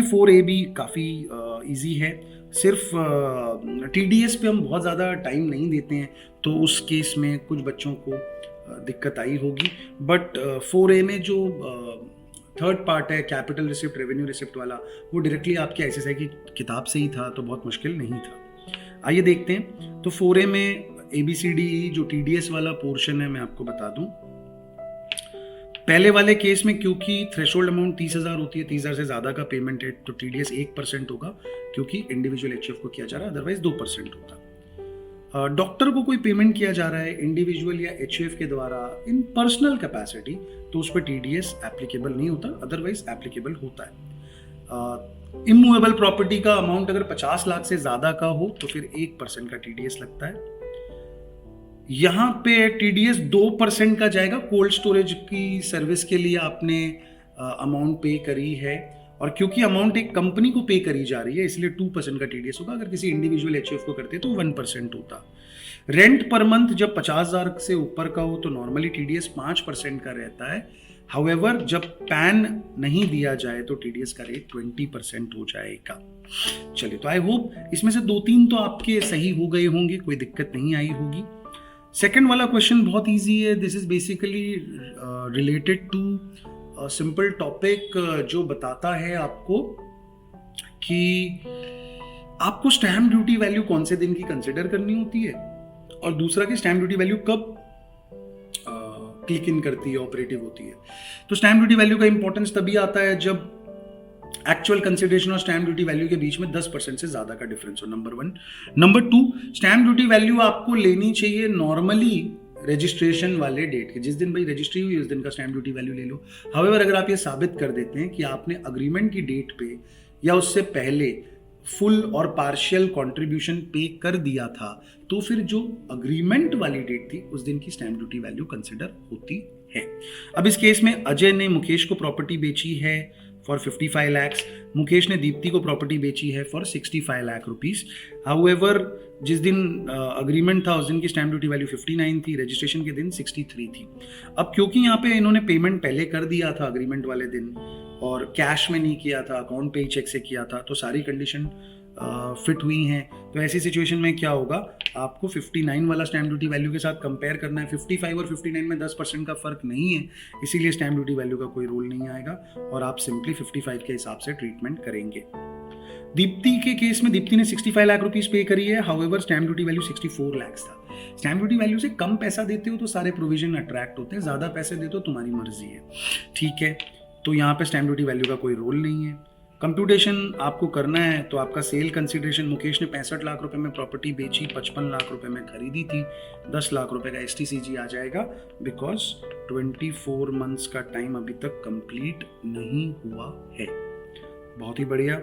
बाकी 4A भी काफ़ी इजी है, सिर्फ TDS पे हम बहुत ज़्यादा टाइम नहीं देते हैं, तो उस केस में कुछ बच्चों को दिक्कत आई होगी। बट 4A में जो थर्ड पार्ट है, कैपिटल रिसिप्ट, रेवेन्यू रिसिप्ट वाला, वो डायरेक्टली आपके ICSI की किताब से ही था, तो बहुत मुश्किल नहीं था। आइए देखते हैं। तो 4A में ABCDE जो TDS वाला पोर्शन है, मैं आपको बता दूं, पहले वाले केस में क्योंकि थ्रेशोल्ड अमाउंट 30,000 होती है, 30,000 से ज़्यादा का पेमेंट है, तो TDS 1% होगा, क्योंकि इंडिविजुअल HUF को किया जा रहा है, अदरवाइज 2% होता। डॉक्टर को कोई पेमेंट किया जा रहा है इंडिविजुअल या HUF के द्वारा इन पर्सनल कैपेसिटी, तो उस पर TDS एप्लीकेबल नहीं होता, अदरवाइज एप्लीकेबल होता है। इमूवेबल प्रॉपर्टी का अमाउंट अगर 50 लाख से ज़्यादा का हो तो फिर 1% का TDS लगता है। यहाँ पे TDS 2% का जाएगा, कोल्ड स्टोरेज की सर्विस के लिए आपने अमाउंट पे करी है, और क्योंकि अमाउंट एक कंपनी को पे करी जा रही है इसलिए 2% का TDS होगा। अगर किसी इंडिविजुअल HUF को करते तो 1% होता। रेंट पर मंथ जब 50,000 से ऊपर का हो तो नॉर्मली TDS 5% का रहता है। हाउएवर जब पैन नहीं दिया जाए तो TDS का रेट 20% हो जाएगा। चलिए, तो आई होप इसमें से 2-3 तो आपके सही हो गए होंगे, कोई दिक्कत नहीं आई होगी। सेकेंड वाला क्वेश्चन बहुत इजी है। This is basically related to simple topic जो बताता है आपको कि आपको स्टैम्प ड्यूटी वैल्यू कौन से दिन की कंसिडर करनी होती है, और दूसरा कि स्टैम्प ड्यूटी वैल्यू कब क्लिक इन करती है, ऑपरेटिव होती है। तो स्टैम्प ड्यूटी वैल्यू का इंपॉर्टेंस तभी आता है जब एक्चुअल कंसिडरेशन और स्टैम्प ड्यूटी वैल्यू के बीच में 10% से ज्यादा का डिफरेंस हो, number 1। Number 2, stamp duty value आपको लेनी चाहिए नॉर्मली रजिस्ट्रेशन वाले डेट के, जिस दिन भाई रजिस्ट्री हुई उस दिन का स्टैम्प ड्यूटी वैल्यू ले लो। हाउएवर अगर आप ये साबित कर देते हैं कि आपने अग्रीमेंट की डेट पे या उससे पहले फुल और पार्शियल कंट्रीब्यूशन पे कर दिया था, तो फिर जो अग्रीमेंट वाली डेट थी उस दिन की स्टैम्प ड्यूटी वैल्यू कंसिडर होती है। अब इस केस में अजय ने मुकेश को प्रॉपर्टी बेची है फॉर 55 lakhs, मुकेश ने दीप्ति को प्रॉपर्टी बेची है फॉर 65 लाख रुपीस। हाउएवर जिस दिन अग्रीमेंट था उस दिन की स्टैम्प ड्यूटी वैल्यू 59 थी, रजिस्ट्रेशन के दिन 63 थी। अब क्योंकि यहाँ पे इन्होंने पेमेंट पहले कर दिया था अग्रीमेंट वाले दिन और कैश में नहीं किया था, अकाउंट पे ही चेक से किया था, तो सारी कंडीशन फिट हुई हैं। तो ऐसी सिचुएशन में क्या होगा, आपको 59 वाला स्टैम्प ड्यूटी वैल्यू के साथ कंपेयर करना है। 55 और 59 में 10% का फर्क नहीं है, इसीलिए स्टैम्प ड्यूटी वैल्यू का कोई रूल नहीं आएगा और आप सिंपली 55 के हिसाब से ट्रीटमेंट करेंगे। दीप्ति के केस में दीप्ति ने 65 लाख रुपीस पे करी है, however stamp duty value 64 lakh था। स्टैम्प ड्यूटी वैल्यू से कम पैसा देते हो तो सारे प्रोविजन अट्रैक्ट होते हैं, ज़्यादा पैसे देते हो तुम्हारी मर्जी है, ठीक है। तो यहाँ पे स्टैम्प ड्यूटी वैल्यू का कोई रोल नहीं है। कंप्यूटेशन आपको करना है तो आपका सेल कंसिडरेशन, मुकेश ने 65 लाख रुपए में प्रॉपर्टी बेची, 55 लाख रुपए में खरीदी थी, 10 लाख रुपए का STCG आ जाएगा, बिकॉज 24 मंथ्स का टाइम अभी तक कंप्लीट नहीं हुआ है। बहुत ही बढ़िया।